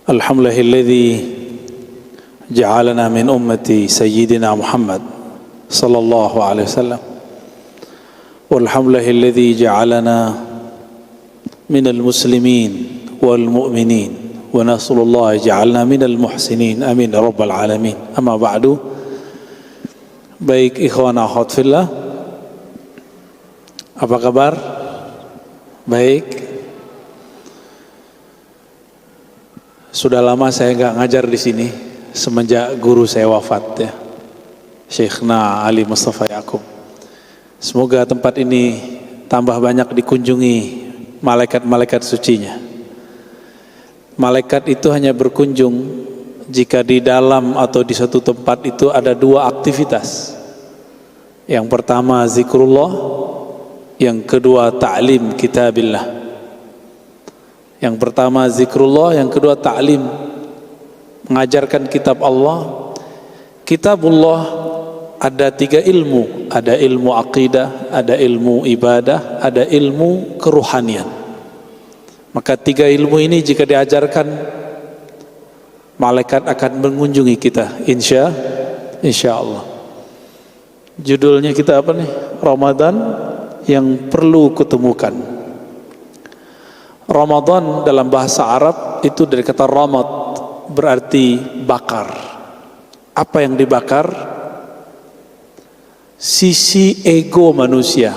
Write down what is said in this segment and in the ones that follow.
Alhamdulillahilladzi ja'alana min ummati sayyidina Muhammad sallallahu alaihi wasallam. Walhamdulillahilladzi ja'alana minal muslimin wal mu'minin wa nasallallahu ja'alna minal muhsinin. Amin ya rabbal alamin. Amma ba'du. Baik ikhwan akhwat fillah, apa kabar? Baik. Sudah lama saya nggak ngajar di sini semenjak guru saya wafat ya, Syekhna Ali Mustafa Yaqub. Semoga tempat ini tambah banyak dikunjungi malaikat-malaikat sucinya. Malaikat itu hanya berkunjung jika di dalam atau di satu tempat itu ada dua aktivitas. Yang pertama zikrullah, yang kedua ta'lim kitabillah. Yang pertama zikrullah, yang kedua ta'lim, mengajarkan kitab Allah. Kitabullah ada tiga ilmu, ada ilmu aqidah, ada ilmu ibadah, ada ilmu keruhanian. Maka tiga ilmu ini jika diajarkan, malaikat akan mengunjungi kita, insya Allah. Judulnya kita apa nih? Ramadan yang perlu kutemukan. Ramadan dalam bahasa Arab itu dari kata ramad, berarti bakar. Apa yang dibakar? Sisi ego manusia.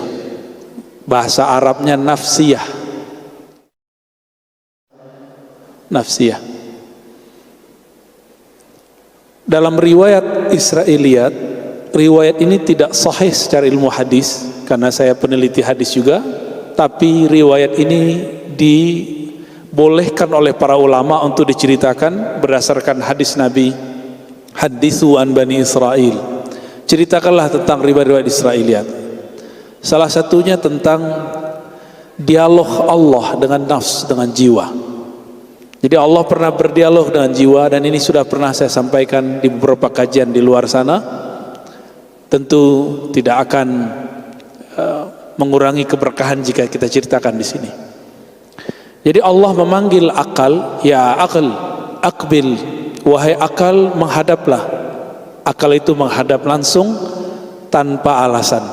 Bahasa Arabnya nafsiyah. Nafsiyah. Dalam riwayat Israiliyat, riwayat ini tidak sahih secara ilmu hadis, karena saya peneliti hadis juga, tapi riwayat ini dibolehkan oleh para ulama untuk diceritakan berdasarkan hadis Nabi, hadithu an Bani Israel, ceritakanlah tentang riwayat Israiliyat. Salah satunya tentang dialog Allah dengan nafs, dengan jiwa. Jadi Allah pernah berdialog dengan jiwa, dan ini sudah pernah saya sampaikan di beberapa kajian di luar sana. Tentu tidak akan mengurangi keberkahan jika kita ceritakan di sini. Jadi Allah memanggil akal, ya akal, akbil, wahai akal, menghadaplah. Akal itu menghadap langsung tanpa alasan.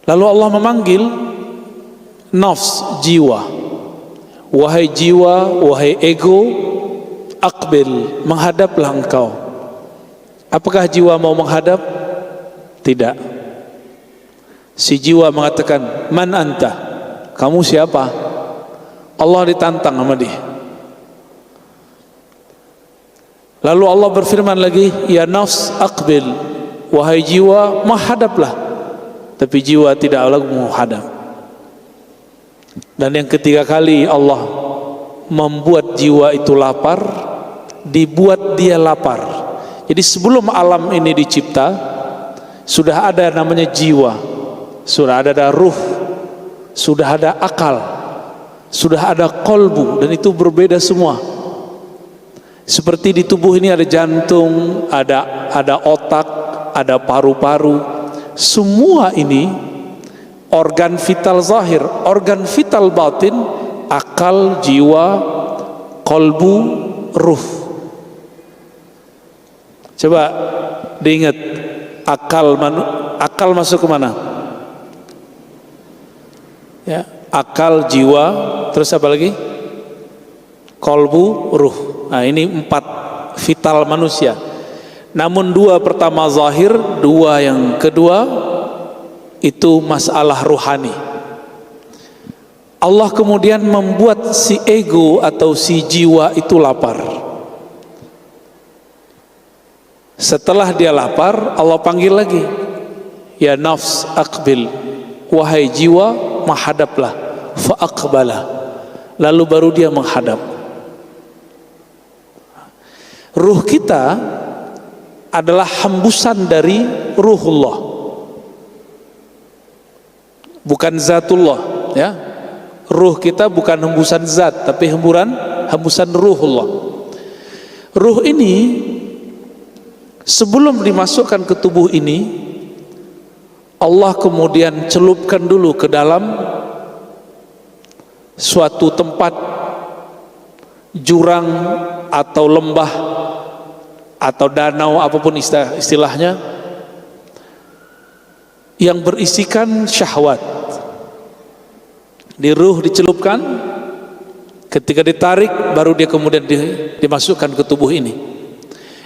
Lalu Allah memanggil nafs, jiwa, wahai jiwa, wahai ego, akbil, menghadaplah engkau. Apakah jiwa mau menghadap? Tidak. Si jiwa mengatakan, man anta? Kamu siapa? Allah ditantang sama dia. Lalu Allah berfirman lagi, ya nafs aqbil, wahai jiwa, menghadaplah. Tapi jiwa tidak lagi menghadap. Dan yang ketiga kali Allah membuat jiwa itu lapar, dibuat dia lapar. Jadi sebelum alam ini dicipta, sudah ada namanya jiwa, sudah ada ruh, sudah ada akal, sudah ada kolbu, dan itu berbeda semua. Seperti di tubuh ini ada jantung, ada otak, ada paru-paru. Semua ini organ vital zahir, organ vital batin, akal, jiwa, kolbu, ruh. Coba diingat, akal masuk ke mana? Ya, akal, jiwa, terus apa lagi? Kolbu, ruh. Nah, ini 4 vital manusia. Namun 2 pertama zahir, 2 yang kedua itu masalah ruhani. Allah kemudian membuat si ego atau si jiwa itu lapar. Setelah dia lapar, Allah panggil lagi, ya nafs aqbil, wahai jiwa, menghadaplah. Fa'aqbala, lalu baru dia menghadap. Ruh kita adalah hembusan dari ruhullah, bukan zatullah ya. Ruh kita bukan hembusan zat, tapi hembusan ruhullah. Ruh ini sebelum dimasukkan ke tubuh ini, Allah kemudian celupkan dulu ke dalam suatu tempat jurang atau lembah atau danau, apapun istilahnya, yang berisikan syahwat. Di ruh dicelupkan, ketika ditarik baru dia kemudian dimasukkan ke tubuh ini.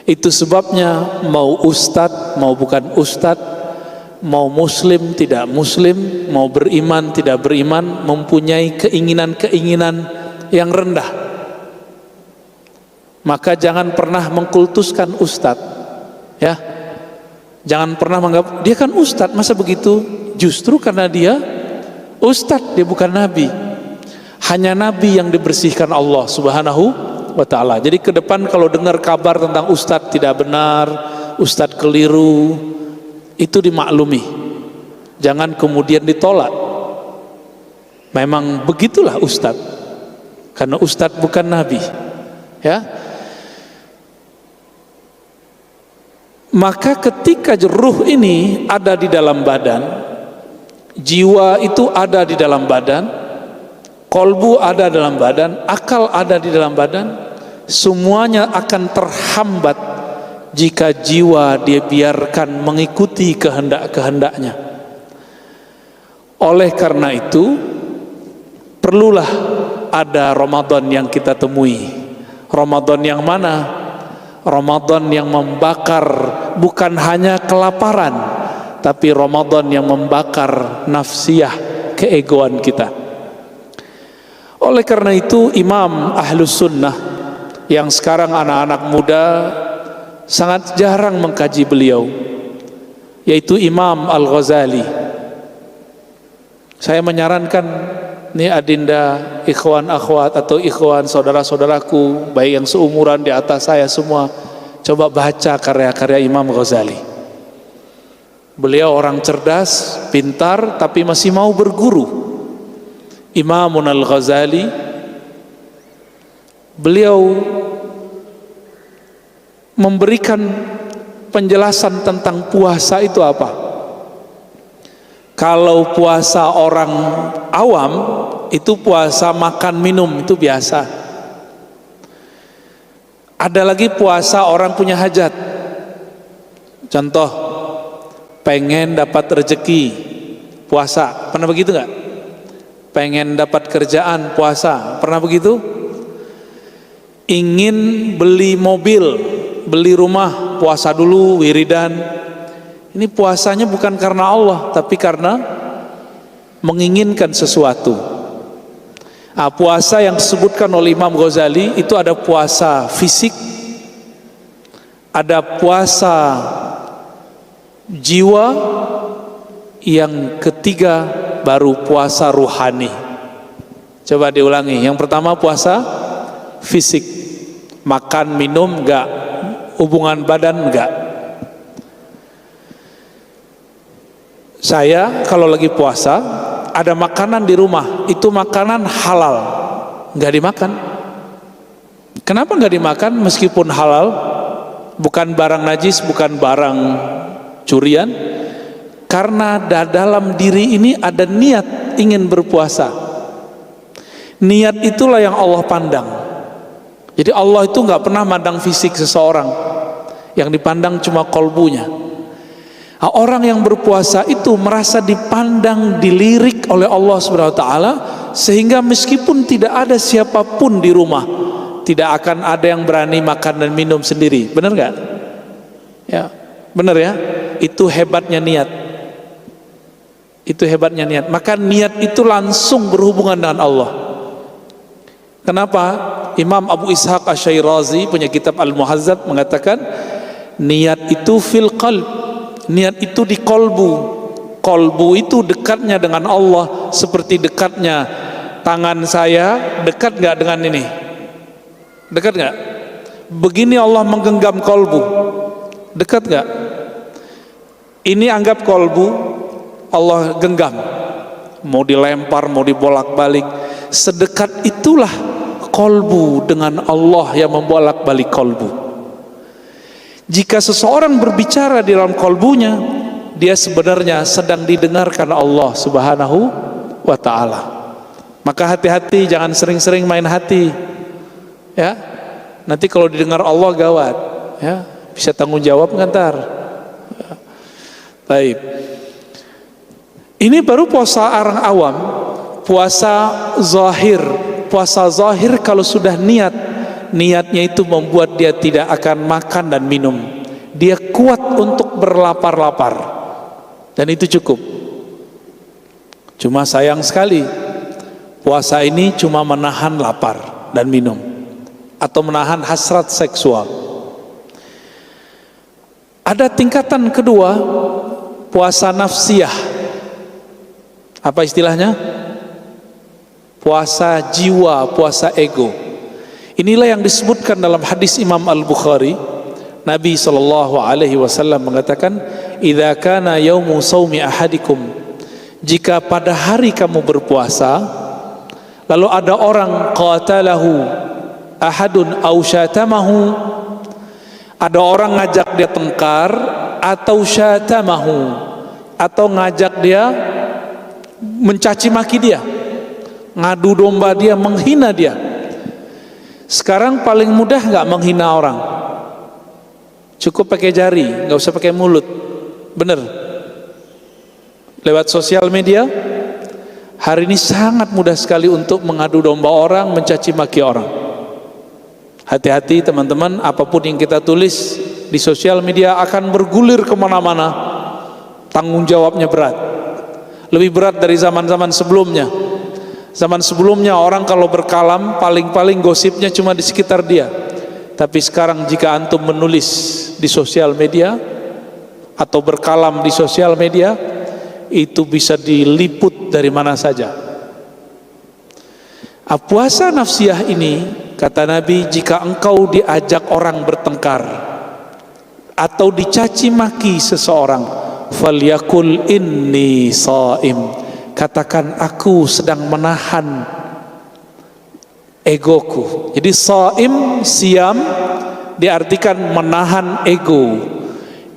Itu sebabnya mau ustadz mau bukan ustadz, mau muslim tidak muslim, mau beriman tidak beriman, mempunyai keinginan-keinginan yang rendah. Maka jangan pernah mengkultuskan ustadz, ya. Jangan pernah menganggap dia kan ustadz, masa begitu? Justru karena dia ustadz, dia bukan nabi. Hanya nabi yang dibersihkan Allah Subhanahu wa ta'ala. Jadi ke depan kalau dengar kabar tentang ustadz tidak benar, ustadz keliru, itu dimaklumi. Jangan kemudian ditolak. Memang begitulah ustadz, karena ustadz bukan nabi, ya. Maka ketika ruh ini ada di dalam badan, jiwa itu ada di dalam badan, kolbu ada dalam badan, akal ada di dalam badan, semuanya akan terhambat jika jiwa dia biarkan mengikuti kehendak-kehendaknya. Oleh karena itu, perlulah ada Ramadan yang kita temui. Ramadan yang mana? Ramadan yang membakar bukan hanya kelaparan, tapi Ramadan yang membakar nafsiyah, keegoan kita. Oleh karena itu Imam Ahlus Sunnah yang sekarang anak-anak muda sangat jarang mengkaji beliau, yaitu Imam Al-Ghazali. Saya menyarankan nih adinda, ikhwan akhwat atau ikhwan saudara-saudaraku, baik yang seumuran di atas saya semua, coba baca karya-karya Imam Ghazali. Beliau orang cerdas, pintar, tapi masih mau berguru. Imamun Al-Ghazali, beliau memberikan penjelasan tentang puasa itu apa. Kalau puasa orang awam itu puasa makan minum, itu biasa. Ada lagi puasa orang punya hajat. Contoh, pengen dapat rezeki, puasa. Pernah begitu nggak? Pengen dapat kerjaan, puasa. Pernah begitu? Ingin beli mobil, beli rumah, puasa dulu, wiridan. Ini puasanya bukan karena Allah, tapi karena menginginkan sesuatu. Nah, puasa yang disebutkan oleh Imam Ghazali itu ada puasa fisik, ada puasa jiwa, yang ketiga baru puasa ruhani. Coba diulangi. Yang pertama puasa fisik, makan minum enggak, hubungan badan enggak. Saya kalau lagi puasa ada makanan di rumah, itu makanan halal, nggak dimakan. Kenapa nggak dimakan meskipun halal? Bukan barang najis, bukan barang curian. Karena dalam diri ini ada niat ingin berpuasa. Niat itulah yang Allah pandang. Jadi Allah itu nggak pernah mandang fisik seseorang, yang dipandang cuma kolbunya. Nah, orang yang berpuasa itu merasa dipandang, dilirik oleh Allah Subhanahu wa taala, sehingga meskipun tidak ada siapapun di rumah, tidak akan ada yang berani makan dan minum sendiri. Benar nggak? Ya, benar ya. Itu hebatnya niat. Itu hebatnya niat. Maka niat itu langsung berhubungan dengan Allah. Kenapa? Imam Abu Ishaq Asy-Syairazi punya kitab Al-Muhazzab mengatakan, niat itu fil qalb. Niat itu di kolbu. Kolbu itu dekatnya dengan Allah seperti dekatnya tangan saya. Dekat nggak dengan ini? Dekat nggak? Begini Allah menggenggam kolbu. Dekat nggak? Ini anggap kolbu, Allah genggam. Mau dilempar, mau dibolak-balik. Sedekat itulah kolbu dengan Allah yang membolak-balik kolbu. Jika seseorang berbicara di dalam kolbunya, dia sebenarnya sedang didengarkan Allah Subhanahu wa ta'ala. Maka hati-hati, jangan sering-sering main hati, Ya, nanti kalau didengar Allah gawat, ya, bisa tanggung jawab ngantar. Ya. Baik. Ini baru puasa orang awam, puasa zahir. Puasa zahir kalau sudah niatnya itu membuat dia tidak akan makan dan minum. Dia kuat untuk berlapar-lapar, dan itu cukup. Cuma sayang sekali, puasa ini cuma menahan lapar dan minum, atau menahan hasrat seksual. Ada tingkatan kedua, puasa nafsiyah. Apa istilahnya? Puasa jiwa, puasa ego. Inilah yang disebutkan dalam hadis Imam Al-Bukhari. Nabi SAW mengatakan, "Idza kana yaumu shaumi ahadikum," jika pada hari kamu berpuasa, lalu ada orang qatalahu ahadun aw syatamahu, ada orang ngajak dia tengkar, atau syatamahu, atau ngajak dia mencaci maki dia, ngadu domba dia, menghina dia. Sekarang paling mudah nggak menghina orang? Cukup pakai jari, nggak usah pakai mulut. Bener? Lewat sosial media, hari ini sangat mudah sekali untuk mengadu domba orang, mencaci maki orang. Hati-hati teman-teman, apapun yang kita tulis di sosial media akan bergulir kemana-mana. Tanggung jawabnya berat, lebih berat dari zaman-zaman sebelumnya. Zaman sebelumnya orang kalau berkalam paling-paling gosipnya cuma di sekitar dia. Tapi sekarang jika antum menulis di sosial media atau berkalam di sosial media, itu bisa diliput dari mana saja. Puasa nafsiyah ini, kata Nabi, jika engkau diajak orang bertengkar atau dicaci maki seseorang, falyakul inni shaim, katakan aku sedang menahan egoku. Jadi shaim, siam diartikan menahan ego.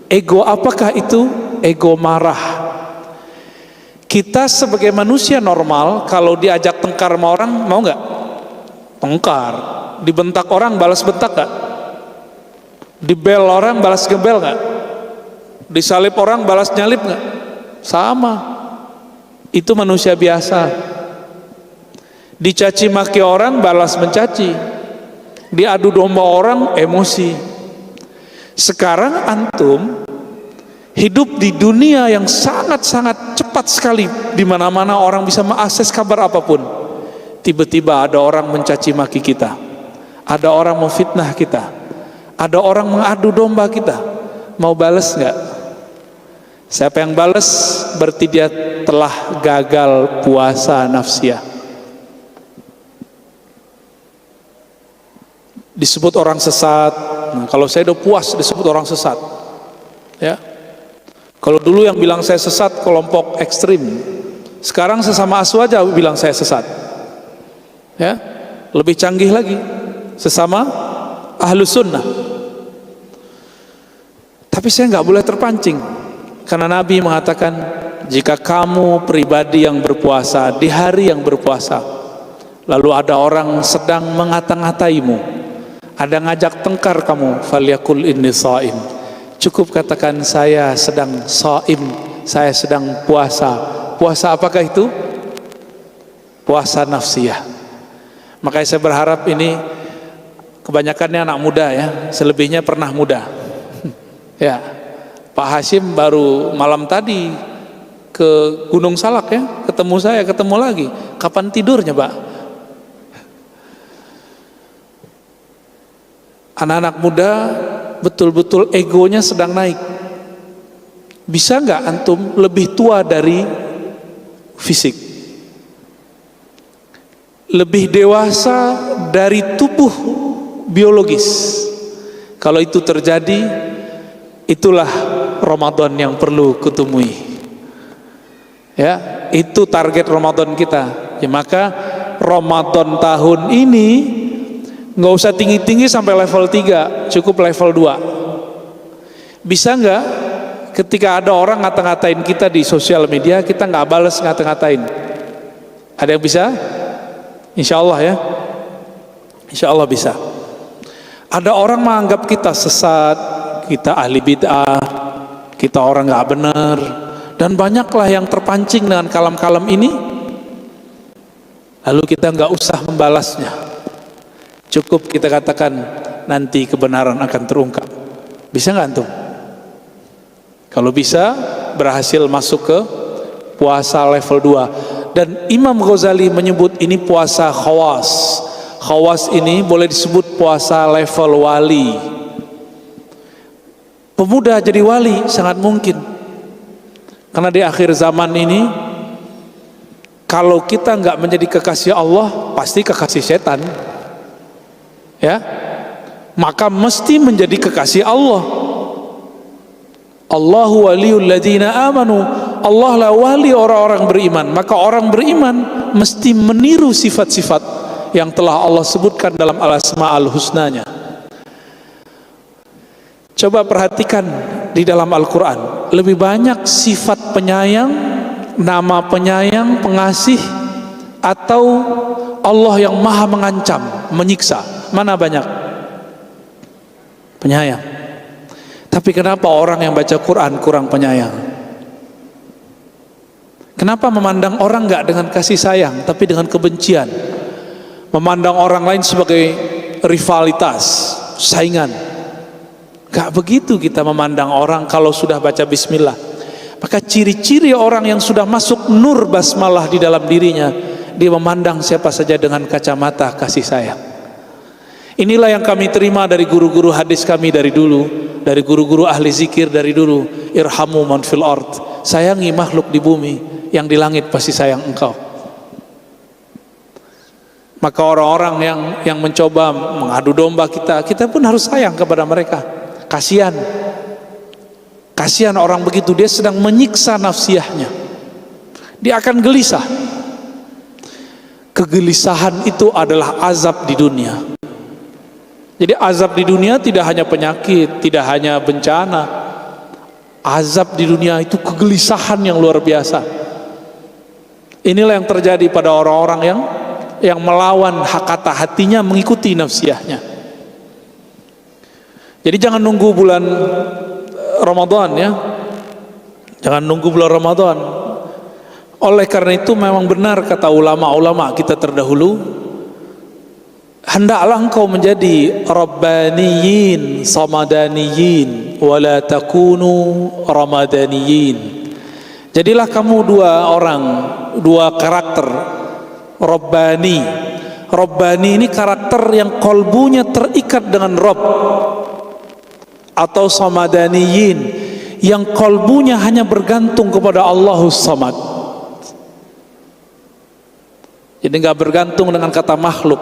Ego apakah itu? Ego marah. Kita sebagai manusia normal, kalau diajak tengkar sama orang, mau nggak? Tengkar. Dibentak orang, balas bentak nggak? Dibel orang, balas gebel nggak? Disalip orang, balas nyalip nggak? Sama. Itu manusia biasa. Dicaci maki orang, balas mencaci. Diadu domba orang, emosi. Sekarang antum hidup di dunia yang sangat-sangat cepat sekali, di mana-mana orang bisa mengakses kabar apapun. Tiba-tiba ada orang mencaci maki kita, ada orang memfitnah kita, ada orang mengadu domba kita. Mau balas nggak? Siapa yang balas berarti dia telah gagal puasa nafsiyah. Disebut orang sesat. Nah, kalau saya udah puas disebut orang sesat, ya. Kalau dulu yang bilang saya sesat kelompok ekstrim, sekarang sesama asu aja bilang saya sesat, ya. Lebih canggih lagi, sesama ahlus sunnah. Tapi saya nggak boleh terpancing, karena Nabi mengatakan, jika kamu pribadi yang berpuasa di hari yang berpuasa, lalu ada orang sedang mengata-ngataimu, ada ngajak tengkar kamu, falyakul inni shaim, cukup katakan saya sedang shaim, saya sedang puasa. Puasa apakah itu? Puasa nafsiyah. Makanya saya berharap ini kebanyakannya anak muda, ya, selebihnya pernah muda. Ya, Pak Hashim baru malam tadi ke Gunung Salak, ya, ketemu saya, ketemu lagi. Kapan tidurnya, Pak? Anak-anak muda betul-betul egonya sedang naik. Bisa nggak antum lebih tua dari fisik, lebih dewasa dari tubuh biologis? Kalau itu terjadi, itulah Ramadan yang perlu kutemui, ya. Itu target Ramadan kita, ya. Maka Ramadan tahun ini nggak usah tinggi-tinggi sampai level 3, cukup level 2. Bisa nggak ketika ada orang ngata-ngatain kita di sosial media, kita nggak balas ngata-ngatain? Ada yang bisa? Insya Allah, ya, insya Allah bisa. Ada orang menganggap kita sesat, kita ahli bid'ah, kita orang nggak benar, dan banyaklah yang terpancing dengan kalam-kalam ini. Lalu kita nggak usah membalasnya, cukup kita katakan nanti kebenaran akan terungkap. Bisa nggak antum? Kalau bisa, berhasil masuk ke puasa level 2. Dan Imam Ghazali menyebut ini puasa khawas. Khawas ini boleh disebut puasa level wali. Pemuda jadi wali sangat mungkin, karena di akhir zaman ini kalau kita nggak menjadi kekasih Allah, pasti kekasih setan, ya. Maka mesti menjadi kekasih Allah. Allahu waliyul ladzina amanu. Allah lah wali orang-orang beriman. Maka orang beriman mesti meniru sifat-sifat yang telah Allah sebutkan dalam al-asma'ul husnanya. Coba perhatikan di dalam Al-Quran, lebih banyak sifat penyayang, nama penyayang, pengasih, atau Allah yang maha mengancam, menyiksa? Mana banyak? Penyayang. Tapi kenapa orang yang baca Quran kurang penyayang? Kenapa memandang orang enggak dengan kasih sayang, tapi dengan kebencian? Memandang orang lain sebagai rivalitas, saingan. Gak begitu kita memandang orang kalau sudah baca bismillah. Maka ciri-ciri orang yang sudah masuk nur basmalah di dalam dirinya, dia memandang siapa saja dengan kacamata kasih sayang. Inilah yang kami terima dari guru-guru hadis kami dari dulu, dari guru-guru ahli zikir dari dulu. Irhamu man fil ard, sayangi makhluk di bumi, yang di langit pasti sayang engkau. Maka orang-orang yang mencoba mengadu domba kita pun harus sayang kepada mereka. Kasihan, kasihan orang begitu, dia sedang menyiksa nafsiyahnya, dia akan gelisah. Kegelisahan itu adalah azab di dunia. Jadi azab di dunia tidak hanya penyakit, tidak hanya bencana. Azab di dunia itu kegelisahan yang luar biasa. Inilah yang terjadi pada orang-orang yang melawan kata hatinya, mengikuti nafsiyahnya. Jadi jangan nunggu bulan Ramadan, ya. Jangan nunggu bulan Ramadan. Oleh karena itu memang benar kata ulama-ulama kita terdahulu, hendaklah engkau menjadi rabbaniyin samadaniyin wala takunu ramadaniyin. Jadilah kamu dua karakter. Rabbani. Rabbani ini karakter yang kolbunya terikat dengan Rabb. Atau samadaniyin, yang kolbunya hanya bergantung kepada Allahus Samad. Jadi nggak bergantung dengan kata makhluk.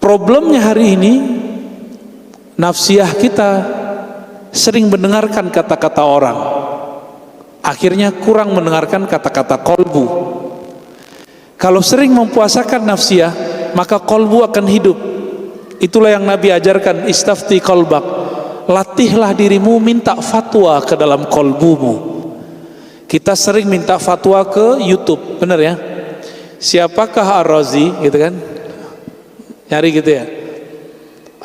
Problemnya hari ini, nafsiyah kita sering mendengarkan kata-kata orang, akhirnya kurang mendengarkan kata-kata kolbu. Kalau sering mempuasakan nafsiyah, maka kolbu akan hidup. Itulah yang Nabi ajarkan, istafti kolbak, latihlah dirimu minta fatwa ke dalam kolbumu. Kita sering minta fatwa ke YouTube, benar ya? Siapakah Ar-Razi, gitu kan? Nyari gitu ya,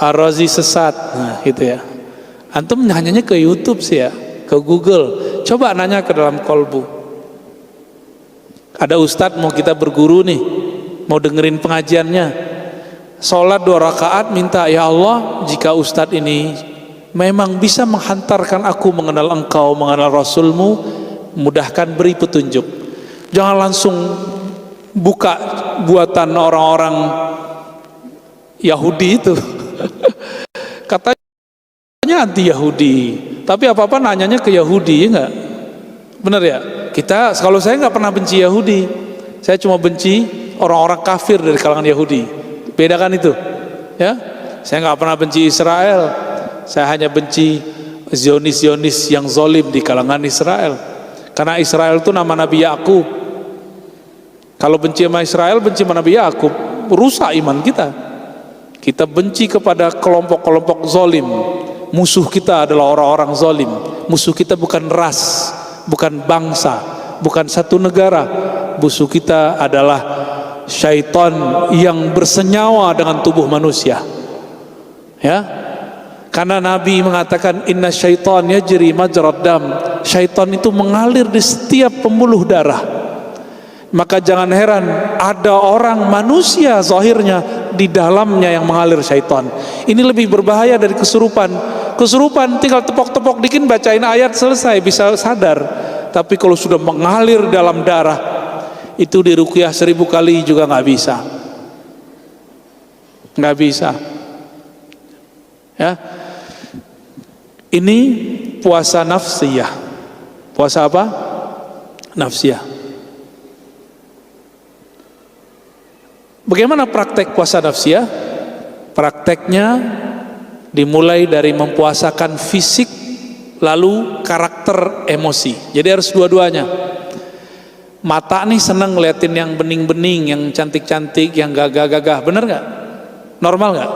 Ar-Razi sesat, nah gitu ya. Antum nanyanya ke YouTube sih ya, ke Google. Coba nanya ke dalam kolbu. Ada ustadz mau kita berguru nih, mau dengerin pengajiannya, sholat 2 rakaat, minta, ya Allah, jika ustadz ini memang bisa menghantarkan aku mengenal engkau, mengenal Rasulmu, mudahkan, beri petunjuk. Jangan langsung buka buatan orang-orang Yahudi itu. Katanya anti Yahudi, tapi apa-apa nanyanya ke Yahudi, ya enggak? Benar ya? Kalau saya nggak pernah benci Yahudi, saya cuma benci orang-orang kafir dari kalangan Yahudi. Bedakan itu, ya. Saya nggak pernah benci Israel, saya hanya benci Zionis-Zionis yang zolim di kalangan Israel. Karena Israel itu nama Nabi Yakub. Kalau benci sama Israel, benci sama Nabi Yakub, rusak iman kita. Kita benci kepada kelompok-kelompok zolim. Musuh kita adalah orang-orang zolim. Musuh kita bukan ras, bukan bangsa, bukan satu negara. Musuh kita adalah syaitan yang bersenyawa dengan tubuh manusia. Ya, karena Nabi mengatakan inna syaitan yajri majrad dam, syaitan itu mengalir di setiap pembuluh darah. Maka jangan heran ada orang manusia zahirnya, di dalamnya yang mengalir syaitan. Ini lebih berbahaya dari kesurupan. Kesurupan tinggal tepok-tepok dikit, bacain ayat, selesai, bisa sadar. Tapi kalau sudah mengalir dalam darah, itu diruqyah 1000 kali juga nggak bisa. Nggak bisa. Ya, ini puasa nafsiyah. Puasa apa? Nafsiyah. Bagaimana praktek puasa nafsiyah? Prakteknya dimulai dari mempuasakan fisik, lalu karakter, emosi. Jadi harus dua-duanya. Mata nih seneng ngeliatin yang bening-bening, yang cantik-cantik, yang gagah-gagah. Bener nggak? Normal nggak?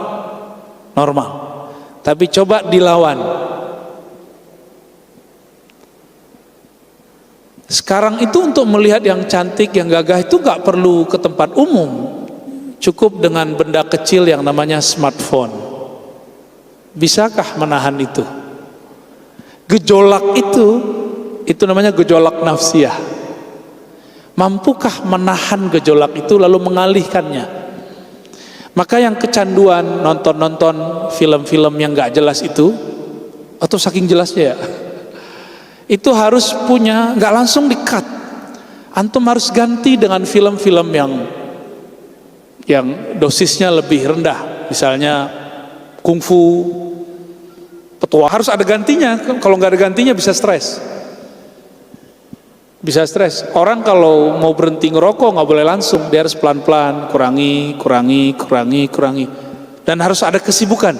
Normal. Tapi coba dilawan. Sekarang itu untuk melihat yang cantik, yang gagah itu nggak perlu ke tempat umum. Cukup dengan benda kecil yang namanya smartphone. Bisakah menahan itu? Gejolak itu namanya gejolak nafsiyah. Mampukah menahan gejolak itu lalu mengalihkannya? Maka yang kecanduan nonton-nonton film-film yang gak jelas itu, atau saking jelasnya ya, itu harus punya, gak langsung di-cut. Antum harus ganti dengan film-film yang dosisnya lebih rendah. Misalnya kungfu, petua, harus ada gantinya. Kalau nggak ada gantinya bisa stres. Bisa stres. Orang kalau mau berhenti ngerokok nggak boleh langsung, dia harus pelan-pelan, kurangi. Dan harus ada kesibukan.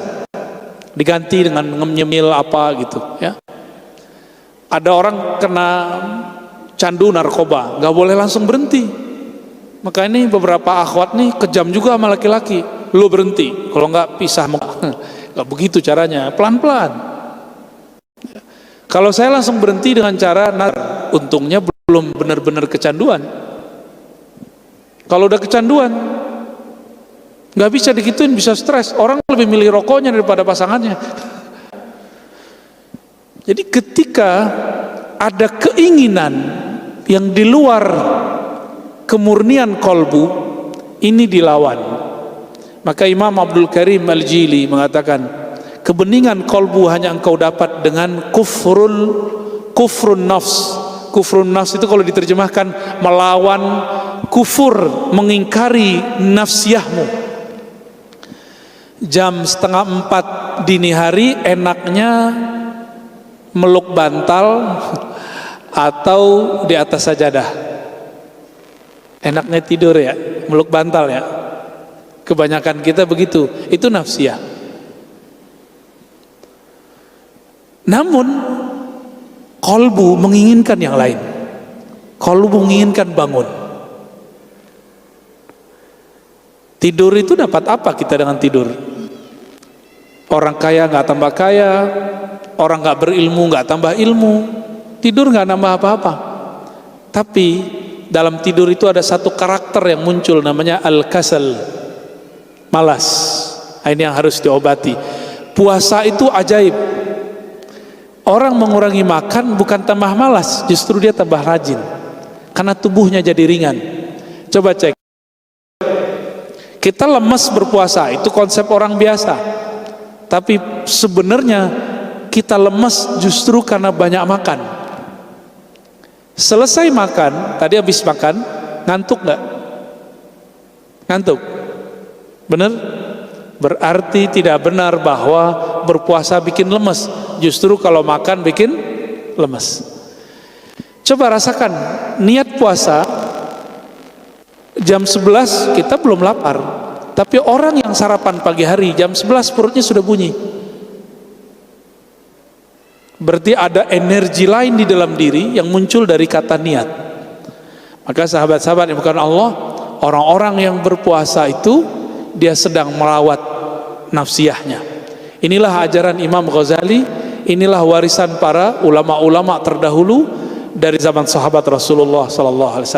Diganti dengan nyemil apa gitu ya. Ada orang kena candu narkoba, nggak boleh langsung berhenti. Maka ini beberapa akhwat nih kejam juga sama laki-laki. Lu berhenti, kalau nggak pisah. Nggak begitu caranya, pelan-pelan. Kalau saya langsung berhenti dengan cara, untungnya belum benar-benar kecanduan. Kalau udah kecanduan, nggak bisa digituin, bisa stres. Orang lebih milih rokoknya daripada pasangannya. Jadi ketika ada keinginan yang di luar kemurnian kolbu, ini dilawan. Maka Imam Abdul Karim Al-Jili mengatakan, kebeningan kolbu hanya engkau dapat dengan kufrun nafs. Kufrun nafs itu kalau diterjemahkan melawan kufur, mengingkari nafsiyahmu. Jam 3:30 dini hari enaknya meluk bantal atau di atas sajadah. Enaknya tidur ya, meluk bantal ya. Kebanyakan kita begitu, itu nafsiyah. Namun kolbu menginginkan yang lain. Kolbu menginginkan bangun. Tidur itu dapat apa kita dengan tidur? Orang kaya nggak tambah kaya, orang nggak berilmu nggak tambah ilmu. Tidur nggak nambah apa-apa. Tapi dalam tidur itu ada satu karakter yang muncul, namanya al-kasal, malas. Ini yang harus diobati. Puasa itu ajaib. Orang mengurangi makan bukan tambah malas, justru dia tambah rajin, karena tubuhnya jadi ringan. Coba cek, kita lemas berpuasa, itu konsep orang biasa. Tapi sebenarnya kita lemas justru karena banyak makan. Selesai makan, tadi habis makan, ngantuk nggak? Ngantuk? Bener? Berarti tidak benar bahwa berpuasa bikin lemes. Justru kalau makan bikin lemes. Coba rasakan, niat puasa jam 11 kita belum lapar. Tapi orang yang sarapan pagi hari jam 11 perutnya sudah bunyi. Berarti ada energi lain di dalam diri yang muncul dari kata niat. Maka sahabat-sahabat yang bukan Allah, orang-orang yang berpuasa itu dia sedang merawat nafsiyahnya. Inilah ajaran Imam Ghazali, inilah warisan para ulama-ulama terdahulu dari zaman sahabat Rasulullah sallallahu alaihi wasallam.